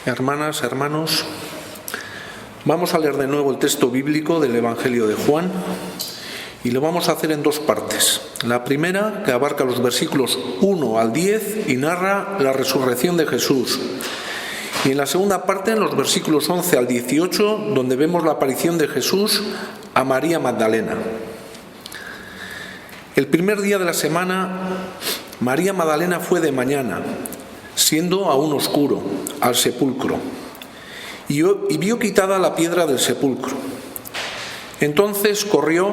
Hermanas, hermanos, vamos a leer de nuevo el texto bíblico del Evangelio de Juan y lo vamos a hacer en dos partes. La primera, que abarca los versículos 1 al 10 y narra la resurrección de Jesús. Y en la segunda parte, en los versículos 11 al 18, donde vemos la aparición de Jesús a María Magdalena. El primer día de la semana, María Magdalena fue de mañana, siendo aún oscuro, al sepulcro, y vio quitada la piedra del sepulcro. Entonces corrió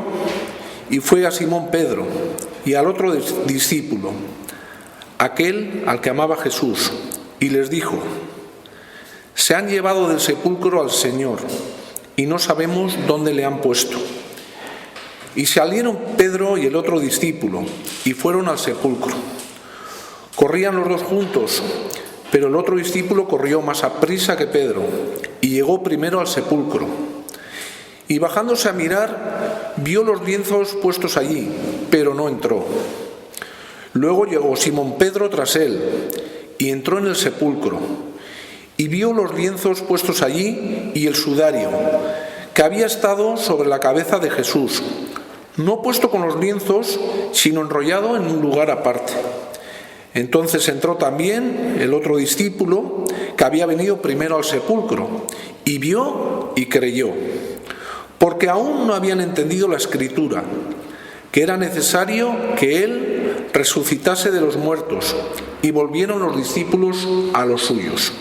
y fue a Simón Pedro y al otro discípulo, aquel al que amaba Jesús, y les dijo: «Se han llevado del sepulcro al Señor, y no sabemos dónde le han puesto». Y salieron Pedro y el otro discípulo, y fueron al sepulcro. Corrían los dos juntos, pero el otro discípulo corrió más aprisa que Pedro, y llegó primero al sepulcro. Y bajándose a mirar, vio los lienzos puestos allí, pero no entró. Luego llegó Simón Pedro tras él, y entró en el sepulcro, y vio los lienzos puestos allí y el sudario, que había estado sobre la cabeza de Jesús, no puesto con los lienzos, sino enrollado en un lugar aparte. Entonces entró también el otro discípulo, que había venido primero al sepulcro, y vio y creyó, porque aún no habían entendido la Escritura, que era necesario que él resucitase de los muertos, y volvieron los discípulos a los suyos.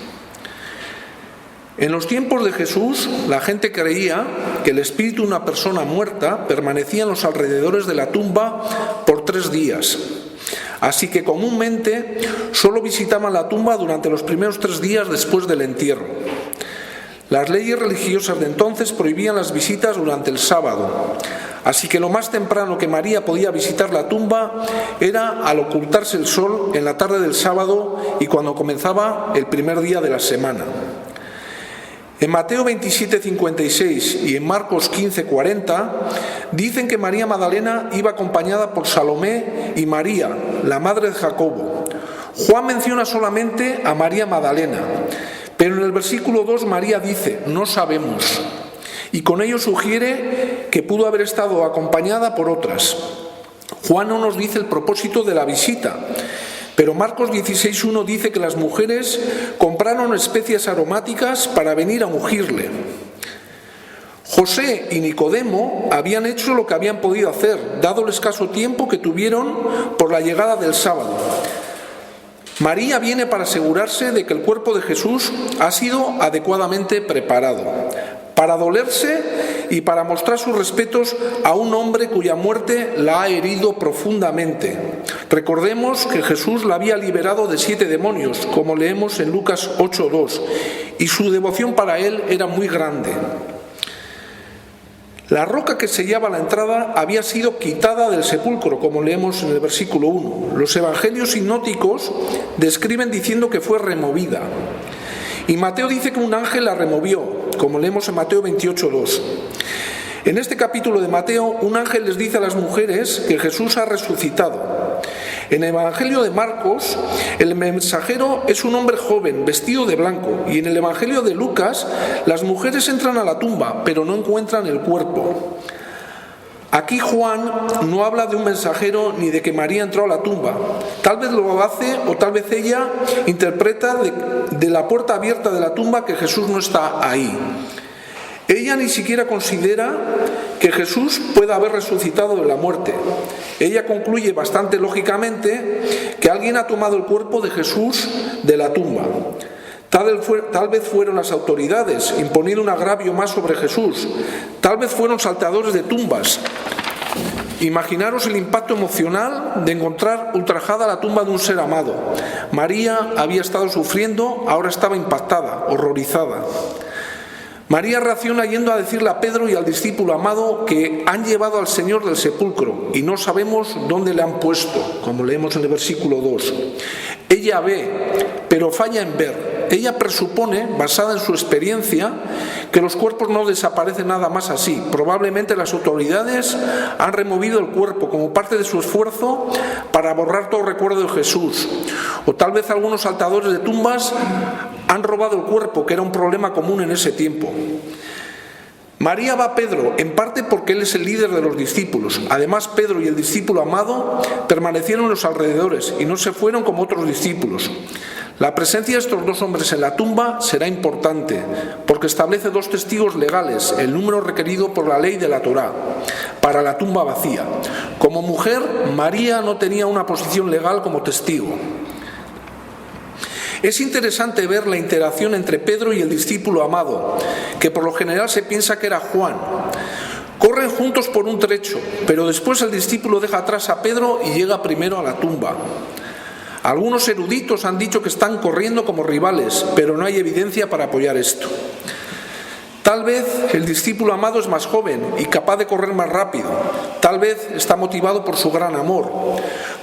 En los tiempos de Jesús, la gente creía que el espíritu de una persona muerta permanecía en los alrededores de la tumba por 3 días. Así que comúnmente solo visitaban la tumba durante los primeros 3 días después del entierro. Las leyes religiosas de entonces prohibían las visitas durante el sábado. Así que lo más temprano que María podía visitar la tumba era al ocultarse el sol en la tarde del sábado y cuando comenzaba el primer día de la semana. En Mateo 27:56 y en Marcos 15:40 dicen que María Magdalena iba acompañada por Salomé y María, la madre de Jacobo. Juan menciona solamente a María Magdalena, pero en el versículo 2 María dice: «No sabemos», y con ello sugiere que pudo haber estado acompañada por otras. Juan no nos dice el propósito de la visita, pero Marcos 16:1 dice que las mujeres compraron especias aromáticas para venir a ungirle. José y Nicodemo habían hecho lo que habían podido hacer, dado el escaso tiempo que tuvieron por la llegada del sábado. María viene para asegurarse de que el cuerpo de Jesús ha sido adecuadamente preparado, para dolerse y para mostrar sus respetos a un hombre cuya muerte la ha herido profundamente. Recordemos que Jesús la había liberado de 7 demonios, como leemos en Lucas 8:2, y su devoción para él era muy grande. La roca que sellaba la entrada había sido quitada del sepulcro, como leemos en el versículo 1. Los evangelios sinópticos describen diciendo que fue removida. Y Mateo dice que un ángel la removió, como leemos en Mateo 28:2. En este capítulo de Mateo, un ángel les dice a las mujeres que Jesús ha resucitado. En el Evangelio de Marcos, el mensajero es un hombre joven, vestido de blanco, y en el Evangelio de Lucas, las mujeres entran a la tumba, pero no encuentran el cuerpo. Aquí Juan no habla de un mensajero ni de que María entró a la tumba. Tal vez lo hace o tal vez ella interpreta de la puerta abierta de la tumba que Jesús no está ahí. Ella ni siquiera considera que Jesús pueda haber resucitado de la muerte. Ella concluye bastante lógicamente que alguien ha tomado el cuerpo de Jesús de la tumba. Tal vez fueron las autoridades imponiendo un agravio más sobre Jesús. Tal vez fueron salteadores de tumbas. Imaginaros el impacto emocional de encontrar ultrajada la tumba de un ser amado. María había estado sufriendo, ahora estaba impactada, horrorizada. María reacciona yendo a decirle a Pedro y al discípulo amado que han llevado al Señor del sepulcro y no sabemos dónde le han puesto, como leemos en el versículo 2. Ella ve, pero falla en ver. Ella presupone, basada en su experiencia, que los cuerpos no desaparecen nada más así. Probablemente las autoridades han removido el cuerpo como parte de su esfuerzo para borrar todo recuerdo de Jesús. O tal vez algunos saltadores de tumbas han robado el cuerpo, que era un problema común en ese tiempo. María va a Pedro, en parte porque él es el líder de los discípulos. Además, Pedro y el discípulo amado permanecieron en los alrededores y no se fueron como otros discípulos. La presencia de estos dos hombres en la tumba será importante, porque establece dos testigos legales, el número requerido por la ley de la Torá, para la tumba vacía. Como mujer, María no tenía una posición legal como testigo. Es interesante ver la interacción entre Pedro y el discípulo amado, que por lo general se piensa que era Juan. Corren juntos por un trecho, pero después el discípulo deja atrás a Pedro y llega primero a la tumba. Algunos eruditos han dicho que están corriendo como rivales, pero no hay evidencia para apoyar esto. Tal vez el discípulo amado es más joven y capaz de correr más rápido. Tal vez está motivado por su gran amor.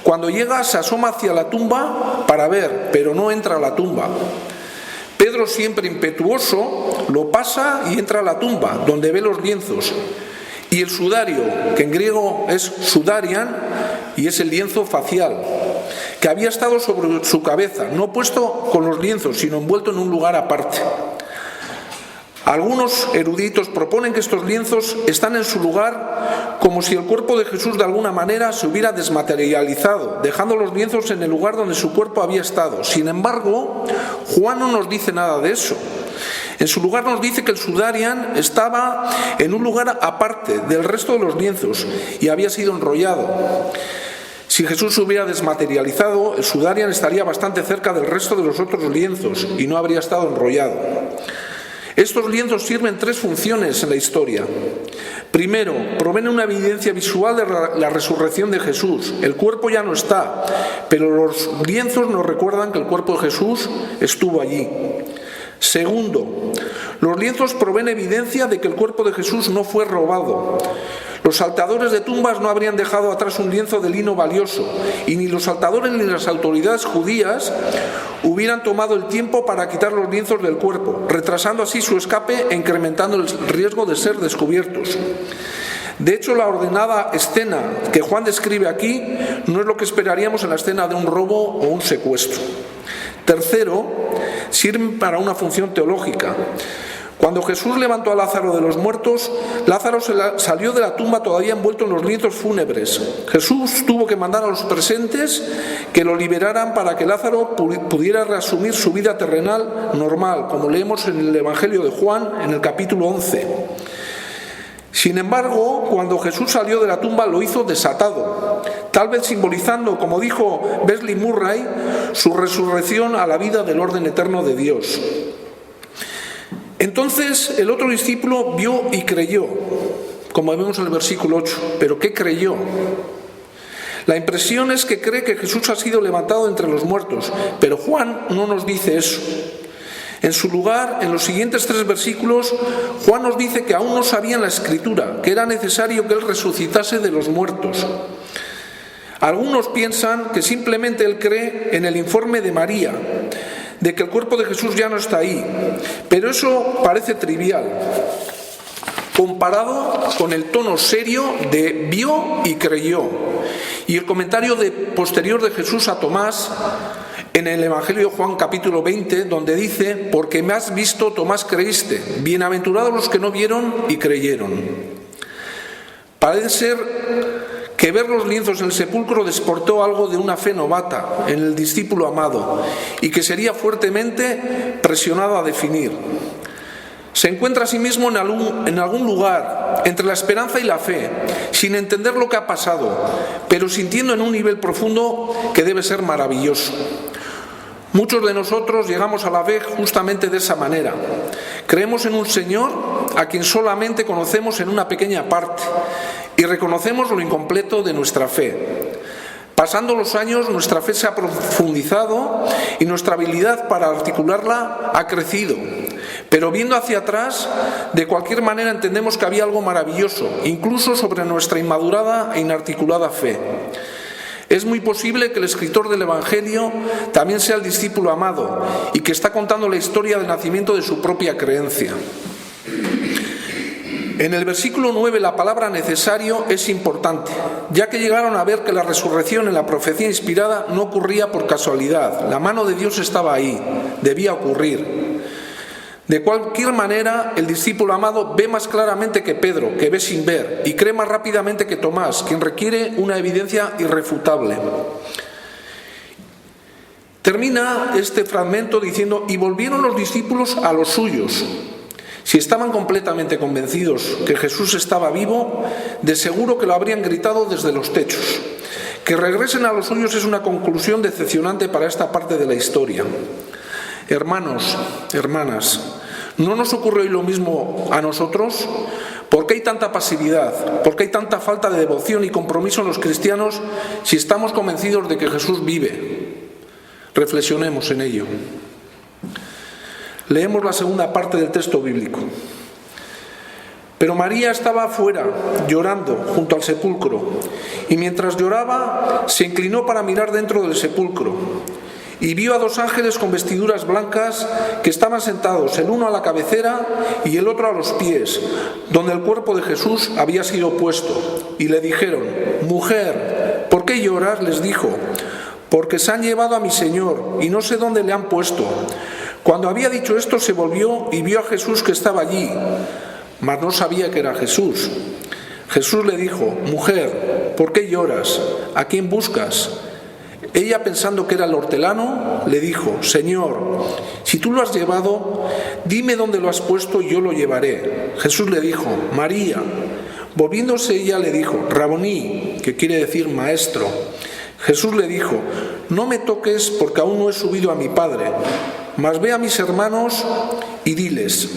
Cuando llega, se asoma hacia la tumba para ver, pero no entra a la tumba. Pedro, siempre impetuoso, lo pasa y entra a la tumba, donde ve los lienzos. Y el sudario, que en griego es sudarian, y es el lienzo facial, que había estado sobre su cabeza, no puesto con los lienzos, sino envuelto en un lugar aparte. Algunos eruditos proponen que estos lienzos están en su lugar como si el cuerpo de Jesús de alguna manera se hubiera desmaterializado, dejando los lienzos en el lugar donde su cuerpo había estado. Sin embargo, Juan no nos dice nada de eso. En su lugar nos dice que el sudarian estaba en un lugar aparte del resto de los lienzos y había sido enrollado. Si Jesús se hubiera desmaterializado, el sudarian estaría bastante cerca del resto de los otros lienzos y no habría estado enrollado. Estos lienzos sirven tres funciones en la historia. Primero, proveen una evidencia visual de la resurrección de Jesús. El cuerpo ya no está, pero los lienzos nos recuerdan que el cuerpo de Jesús estuvo allí. Segundo, los lienzos proveen evidencia de que el cuerpo de Jesús no fue robado. Los saltadores de tumbas no habrían dejado atrás un lienzo de lino valioso, y ni los saltadores ni las autoridades judías hubieran tomado el tiempo para quitar los lienzos del cuerpo, retrasando así su escape e incrementando el riesgo de ser descubiertos. De hecho, la ordenada escena que Juan describe aquí no es lo que esperaríamos en la escena de un robo o un secuestro. Tercero, sirven para una función teológica. Cuando Jesús levantó a Lázaro de los muertos, Lázaro salió de la tumba todavía envuelto en los lienzos fúnebres. Jesús tuvo que mandar a los presentes que lo liberaran para que Lázaro pudiera reasumir su vida terrenal normal, como leemos en el Evangelio de Juan en el capítulo 11. Sin embargo, cuando Jesús salió de la tumba lo hizo desatado, tal vez simbolizando, como dijo Wesley Murray, su resurrección a la vida del orden eterno de Dios. Entonces el otro discípulo vio y creyó, como vemos en el versículo 8. ¿Pero qué creyó? La impresión es que cree que Jesús ha sido levantado entre los muertos, pero Juan no nos dice eso. En su lugar, en los siguientes 3 versículos, Juan nos dice que aún no sabían la Escritura, que era necesario que él resucitase de los muertos. Algunos piensan que simplemente él cree en el informe de María, de que el cuerpo de Jesús ya no está ahí, pero eso parece trivial, comparado con el tono serio de vio y creyó, y el comentario posterior de Jesús a Tomás, en el Evangelio de Juan capítulo 20, donde dice: porque me has visto, Tomás, creíste. Bienaventurados los que no vieron y creyeron. Parece ser que ver los lienzos en el sepulcro desportó algo de una fe novata en el discípulo amado y que sería fuertemente presionado a definir. Se encuentra a sí mismo en algún lugar entre la esperanza y la fe, sin entender lo que ha pasado, pero sintiendo en un nivel profundo que debe ser maravilloso. Muchos de nosotros llegamos a la fe justamente de esa manera. Creemos en un Señor a quien solamente conocemos en una pequeña parte y reconocemos lo incompleto de nuestra fe. Pasando los años, nuestra fe se ha profundizado y nuestra habilidad para articularla ha crecido. Pero viendo hacia atrás, de cualquier manera entendemos que había algo maravilloso, incluso sobre nuestra inmadurada e inarticulada fe. Es muy posible que el escritor del Evangelio también sea el discípulo amado y que está contando la historia del nacimiento de su propia creencia. En el versículo 9 la palabra necesario es importante, ya que llegaron a ver que la resurrección en la profecía inspirada no ocurría por casualidad. La mano de Dios estaba ahí, debía ocurrir. De cualquier manera, el discípulo amado ve más claramente que Pedro, que ve sin ver, y cree más rápidamente que Tomás, quien requiere una evidencia irrefutable. Termina este fragmento diciendo: y volvieron los discípulos a los suyos. Si estaban completamente convencidos que Jesús estaba vivo, de seguro que lo habrían gritado desde los techos. Que regresen a los suyos es una conclusión decepcionante para esta parte de la historia. Hermanos, hermanas, ¿no nos ocurre hoy lo mismo a nosotros? ¿Por qué hay tanta pasividad? ¿Por qué hay tanta falta de devoción y compromiso en los cristianos si estamos convencidos de que Jesús vive? Reflexionemos en ello. Leemos la segunda parte del texto bíblico. Pero María estaba afuera, llorando, junto al sepulcro, y mientras lloraba, se inclinó para mirar dentro del sepulcro, y vio a dos ángeles con vestiduras blancas que estaban sentados, el uno a la cabecera y el otro a los pies, donde el cuerpo de Jesús había sido puesto. Y le dijeron: Mujer, ¿por qué lloras? Les dijo: porque se han llevado a mi Señor, y no sé dónde le han puesto. Cuando había dicho esto, se volvió y vio a Jesús que estaba allí, mas no sabía que era Jesús. Jesús le dijo: Mujer, ¿por qué lloras? ¿A quién buscas? Ella, pensando que era el hortelano, le dijo: Señor, si tú lo has llevado, dime dónde lo has puesto y yo lo llevaré. Jesús le dijo: María. Volviéndose ella le dijo: Raboní, que quiere decir maestro. Jesús le dijo: No me toques, porque aún no he subido a mi Padre. Mas ve a mis hermanos y diles: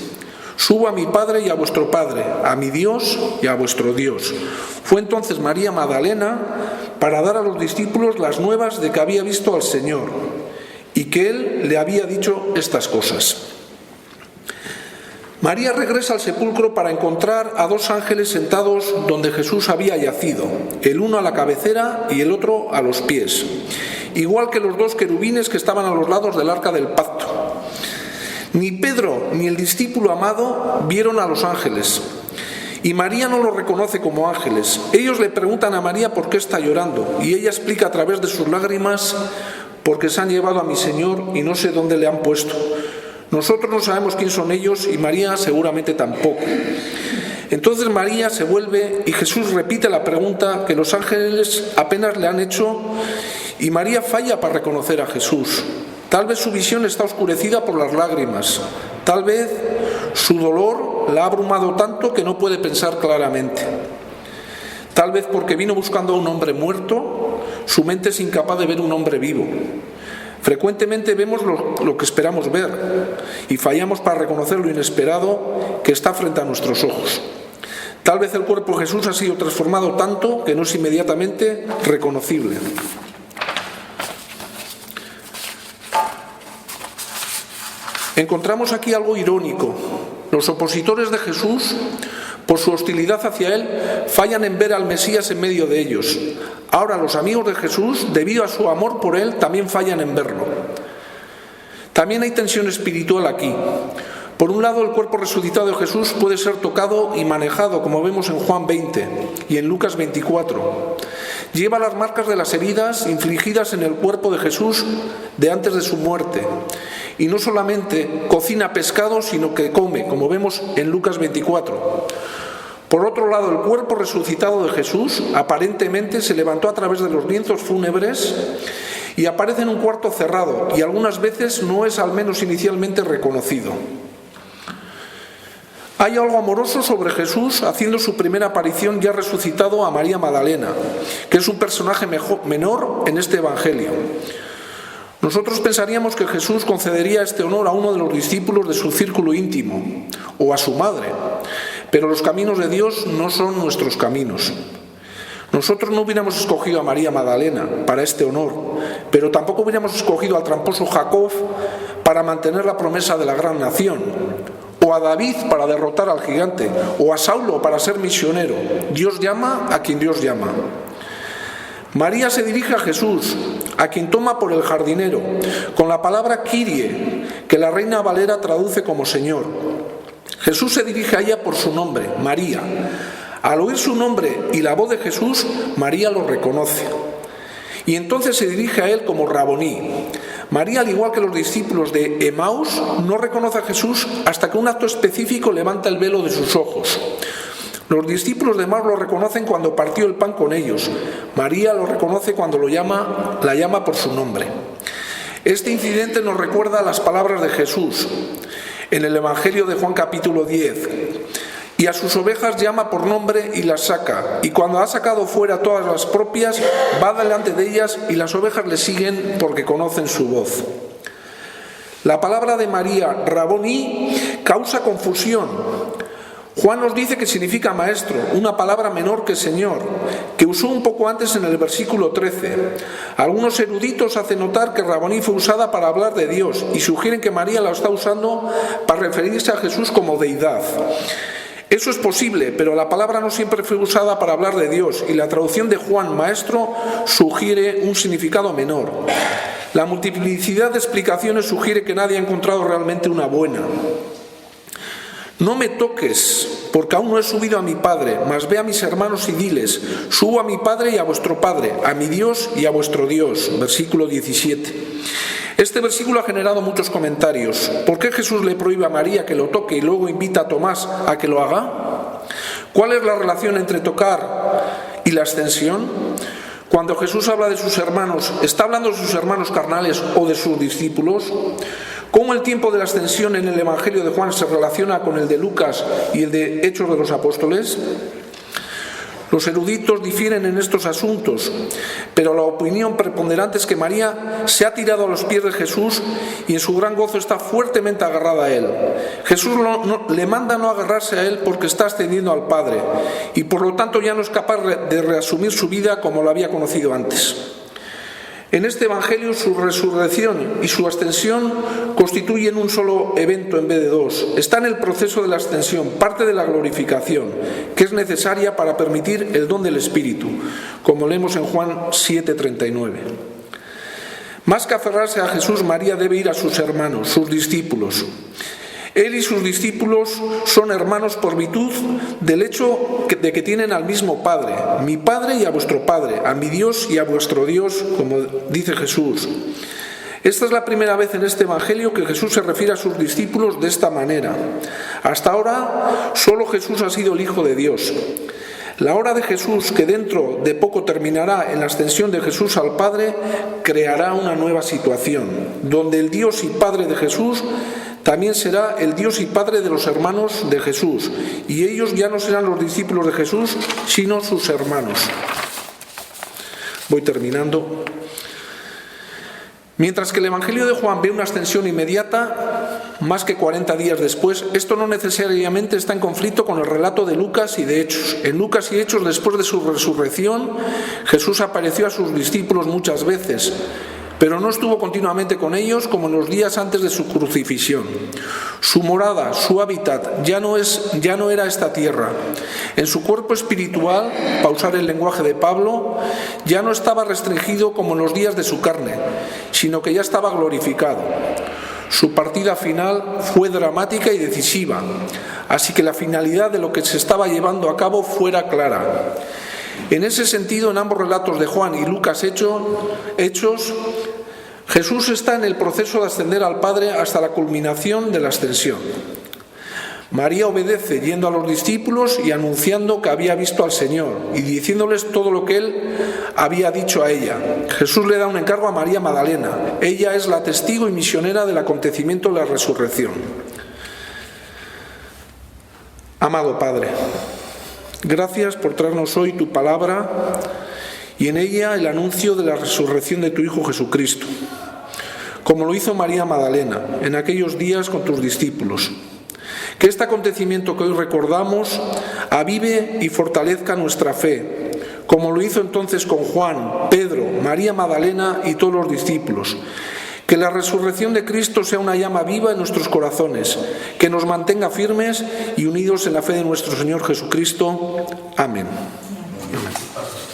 Subo a mi Padre y a vuestro Padre, a mi Dios y a vuestro Dios. Fue entonces María Magdalena para dar a los discípulos las nuevas de que había visto al Señor y que Él le había dicho estas cosas. María regresa al sepulcro para encontrar a dos ángeles sentados donde Jesús había yacido, el uno a la cabecera y el otro a los pies, igual que los dos querubines que estaban a los lados del arca del pacto. Ni Pedro ni el discípulo amado vieron a los ángeles, y María no los reconoce como ángeles. Ellos le preguntan a María por qué está llorando, y ella explica a través de sus lágrimas: porque se han llevado a mi Señor y no sé dónde le han puesto. Nosotros no sabemos quién son ellos, y María seguramente tampoco. Entonces María se vuelve y Jesús repite la pregunta que los ángeles apenas le han hecho, y María falla para reconocer a Jesús. Tal vez su visión está oscurecida por las lágrimas. Tal vez su dolor la ha abrumado tanto que no puede pensar claramente. Tal vez porque vino buscando a un hombre muerto, su mente es incapaz de ver un hombre vivo. Frecuentemente vemos lo que esperamos ver y fallamos para reconocer lo inesperado que está frente a nuestros ojos. Tal vez el cuerpo de Jesús ha sido transformado tanto que no es inmediatamente reconocible. Encontramos aquí algo irónico. Los opositores de Jesús, por su hostilidad hacia él, fallan en ver al Mesías en medio de ellos. Ahora los amigos de Jesús, debido a su amor por él, también fallan en verlo. También hay tensión espiritual aquí. Por un lado, el cuerpo resucitado de Jesús puede ser tocado y manejado, como vemos en Juan 20 y en Lucas 24. Lleva las marcas de las heridas infligidas en el cuerpo de Jesús de antes de su muerte. Y no solamente cocina pescado, sino que come, como vemos en Lucas 24. Por otro lado, el cuerpo resucitado de Jesús aparentemente se levantó a través de los lienzos fúnebres y aparece en un cuarto cerrado, y algunas veces no es, al menos inicialmente, reconocido. Hay algo amoroso sobre Jesús haciendo su primera aparición ya resucitado a María Magdalena, que es un personaje menor en este Evangelio. Nosotros pensaríamos que Jesús concedería este honor a uno de los discípulos de su círculo íntimo o a su madre, pero los caminos de Dios no son nuestros caminos. Nosotros no hubiéramos escogido a María Magdalena para este honor, pero tampoco hubiéramos escogido al tramposo Jacob para mantener la promesa de la gran nación, o a David para derrotar al gigante, o a Saulo para ser misionero. Dios llama a quien Dios llama. María se dirige a Jesús, a quien toma por el jardinero, con la palabra Kyrie, que la Reina Valera traduce como Señor. Jesús se dirige a ella por su nombre, María. Al oír su nombre y la voz de Jesús, María lo reconoce. Y entonces se dirige a él como Raboní. María, al igual que los discípulos de Emaús, no reconoce a Jesús hasta que un acto específico levanta el velo de sus ojos. Los discípulos de Emaús lo reconocen cuando partió el pan con ellos. María lo reconoce cuando la llama por su nombre. Este incidente nos recuerda las palabras de Jesús en el Evangelio de Juan capítulo 10. Y a sus ovejas llama por nombre y las saca. Y cuando ha sacado fuera todas las propias, va delante de ellas y las ovejas le siguen porque conocen su voz. La palabra de María, Raboní, causa confusión. Juan nos dice que significa maestro, una palabra menor que Señor, que usó un poco antes en el versículo 13. Algunos eruditos hacen notar que Raboní fue usada para hablar de Dios y sugieren que María la está usando para referirse a Jesús como deidad. Eso es posible, pero la palabra no siempre fue usada para hablar de Dios y la traducción de Juan, maestro, sugiere un significado menor. La multiplicidad de explicaciones sugiere que nadie ha encontrado realmente una buena. No me toques, porque aún no he subido a mi Padre, mas ve a mis hermanos y diles, subo a mi Padre y a vuestro Padre, a mi Dios y a vuestro Dios. Versículo 17. Este versículo ha generado muchos comentarios. ¿Por qué Jesús le prohíbe a María que lo toque y luego invita a Tomás a que lo haga? ¿Cuál es la relación entre tocar y la ascensión? Cuando Jesús habla de sus hermanos, ¿está hablando de sus hermanos carnales o de sus discípulos? ¿Cómo el tiempo de la ascensión en el Evangelio de Juan se relaciona con el de Lucas y el de Hechos de los Apóstoles? Los eruditos difieren en estos asuntos, pero la opinión preponderante es que María se ha tirado a los pies de Jesús y en su gran gozo está fuertemente agarrada a él. Jesús le manda no agarrarse a él porque está ascendiendo al Padre y por lo tanto ya no es capaz de reasumir su vida como lo había conocido antes. En este Evangelio su resurrección y su ascensión constituyen un solo evento en vez de dos. Está en el proceso de la ascensión, parte de la glorificación, que es necesaria para permitir el don del Espíritu, como leemos en Juan 7:39. Más que aferrarse a Jesús, María debe ir a sus hermanos, sus discípulos. Él y sus discípulos son hermanos por virtud del hecho de que tienen al mismo Padre, mi Padre y a vuestro Padre, a mi Dios y a vuestro Dios, como dice Jesús. Esta es la primera vez en este Evangelio que Jesús se refiere a sus discípulos de esta manera. Hasta ahora, solo Jesús ha sido el Hijo de Dios. La hora de Jesús, que dentro de poco terminará en la ascensión de Jesús al Padre, creará una nueva situación, donde el Dios y Padre de Jesús también será el Dios y Padre de los hermanos de Jesús, y ellos ya no serán los discípulos de Jesús, sino sus hermanos. Voy terminando. Mientras que el Evangelio de Juan ve una ascensión inmediata, más que 40 días después, esto no necesariamente está en conflicto con el relato de Lucas y de Hechos. En Lucas y Hechos, después de su resurrección, Jesús apareció a sus discípulos muchas veces, pero no estuvo continuamente con ellos como en los días antes de su crucifixión. Su morada, su hábitat, ya no era esta tierra. En su cuerpo espiritual, para usar el lenguaje de Pablo, ya no estaba restringido como en los días de su carne, sino que ya estaba glorificado. Su partida final fue dramática y decisiva, así que la finalidad de lo que se estaba llevando a cabo fuera clara. En ese sentido, en ambos relatos de Juan y Lucas Hechos, Jesús está en el proceso de ascender al Padre hasta la culminación de la ascensión. María obedece yendo a los discípulos y anunciando que había visto al Señor y diciéndoles todo lo que Él había dicho a ella. Jesús le da un encargo a María Magdalena. Ella es la testigo y misionera del acontecimiento de la resurrección. Amado Padre, gracias por traernos hoy tu palabra y en ella el anuncio de la resurrección de tu Hijo Jesucristo, como lo hizo María Magdalena en aquellos días con tus discípulos. Que este acontecimiento que hoy recordamos avive y fortalezca nuestra fe, como lo hizo entonces con Juan, Pedro, María Magdalena y todos los discípulos. Que la resurrección de Cristo sea una llama viva en nuestros corazones, que nos mantenga firmes y unidos en la fe de nuestro Señor Jesucristo. Amén. Amén.